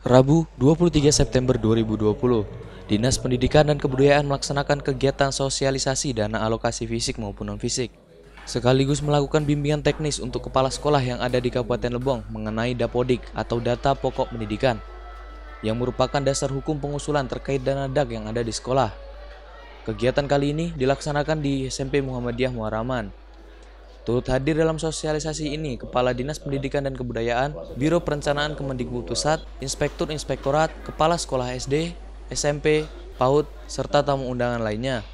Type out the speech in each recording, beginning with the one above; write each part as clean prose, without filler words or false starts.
Rabu, 23 September 2020, Dinas Pendidikan dan Kebudayaan melaksanakan kegiatan sosialisasi dana alokasi fisik maupun non-fisik, sekaligus melakukan bimbingan teknis untuk kepala sekolah yang ada di Kabupaten Lebong mengenai Dapodik atau Data Pokok Pendidikan, yang merupakan dasar hukum pengusulan terkait dana DAK yang ada di sekolah. Kegiatan kali ini dilaksanakan di SMP Muhammadiyah Muaraman. Turut hadir dalam sosialisasi ini Kepala Dinas Pendidikan dan Kebudayaan, Biro Perencanaan Kemendikbudpusat, Inspektur-Inspektorat, Kepala Sekolah SD, SMP, PAUD, serta tamu undangan lainnya.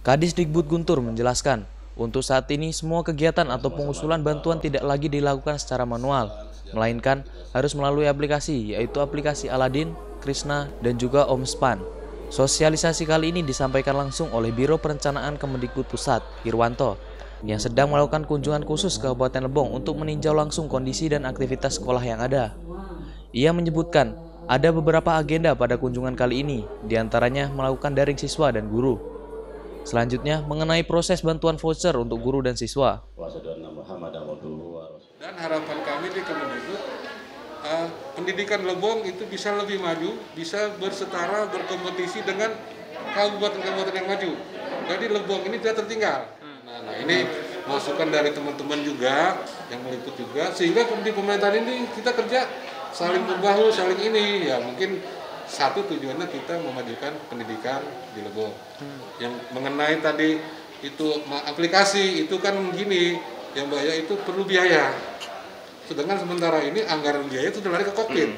Kadisdikbud Guntur menjelaskan, untuk saat ini semua kegiatan atau pengusulan bantuan tidak lagi dilakukan secara manual, melainkan harus melalui aplikasi, yaitu aplikasi Aladin, Krisna, dan juga Omspan. Sosialisasi kali ini disampaikan langsung oleh Biro Perencanaan Kemendikbudpusat, Irwanto, yang sedang melakukan kunjungan khusus ke Kabupaten Lebong untuk meninjau langsung kondisi dan aktivitas sekolah yang ada. Ia menyebutkan ada beberapa agenda pada kunjungan kali ini, diantaranya melakukan daring siswa dan guru. Selanjutnya mengenai proses bantuan voucher untuk guru dan siswa. Dan harapan kami di Kemendikbud, pendidikan Lebong itu bisa lebih maju, bisa bersetara, berkompetisi dengan kabupaten-kabupaten yang maju. Jadi Lebong ini tidak tertinggal. Nah ini masukan dari teman-teman juga yang meliput juga, sehingga di pemerintahan ini kita kerja saling membahu, saling ini ya, mungkin satu tujuannya kita memajukan pendidikan di Lebong. Yang mengenai tadi itu aplikasi itu kan gini, yang bahaya itu perlu biaya. Sedangkan sementara ini anggaran biaya itu sudah lari ke Kokpin.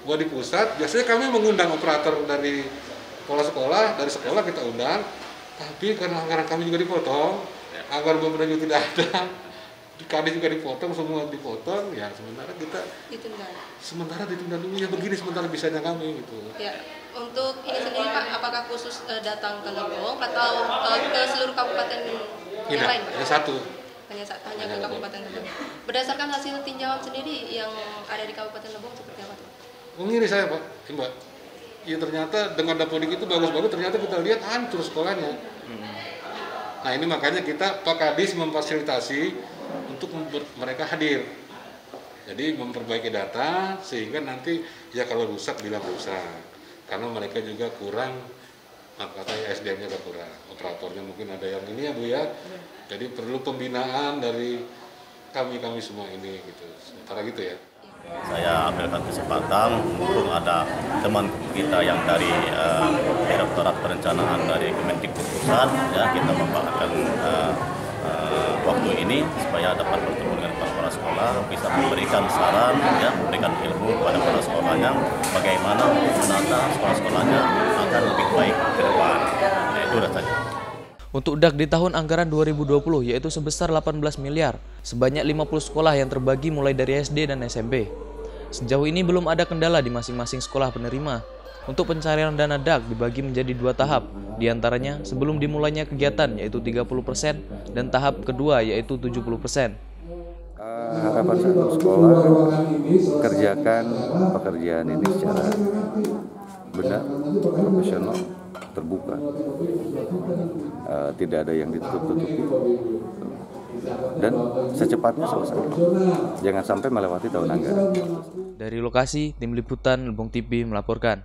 Buat di pusat, biasanya kami mengundang operator dari sekolah-sekolah, dari sekolah kita undang. Tapi karena anggaran kami juga dipotong, anggaran pemerintah juga tidak ada, di Kadis juga dipotong, semua dipotong, ya sementara kita ditunda dulu ya, begini sementara bisanya kami gitu. Ya, untuk ini sendiri Pak, apakah khusus datang ke Lebong atau ke seluruh kabupaten yang lain? Hanya satu. Hanya ke Kabupaten Lebong. Berdasarkan hasil tinjauan sendiri yang ada di Kabupaten Lebong seperti apa tuh? Mengiri saya Pak, Mbak. Ya ternyata dengan Dapodik itu bagus-bagus, ternyata kita lihat hancur sekolahnya. Nah ini makanya kita Pak Kadis memfasilitasi untuk mereka hadir. Jadi memperbaiki data sehingga nanti ya kalau rusak bilang rusak. Karena mereka juga kurang, katanya SDM-nya juga kurang, operatornya mungkin ada yang ini ya Bu ya. Jadi perlu pembinaan dari kami semua ini gitu. Sementara gitu ya. Saya ambilkan kesempatan untuk ada teman kita yang dari Direktorat Perencanaan dari Kemendikbudpusat, ya kita membahaskan waktu ini supaya dapat bertemu dengan kepala sekolah, bisa memberikan saran, ya memberikan ilmu kepada kepala sekolahnya bagaimana menata sekolah-sekolahnya akan lebih baik ke depan. Nah, itu sudah saja. Untuk DAK di tahun anggaran 2020 yaitu sebesar 18 miliar, sebanyak 50 sekolah yang terbagi mulai dari SD dan SMP. Sejauh ini belum ada kendala di masing-masing sekolah penerima. Untuk pencarian dana DAK dibagi menjadi 2 tahap, diantaranya sebelum dimulainya kegiatan yaitu 30% dan tahap kedua yaitu 70%. Harapan satu sekolah kerjakan pekerjaan ini secara benar, profesional, terbuka, tidak ada yang ditutup-tutupi, dan secepatnya selesai. Jangan sampai melewati tahun anggaran. Dari lokasi, Tim Liputan Lebong TV melaporkan.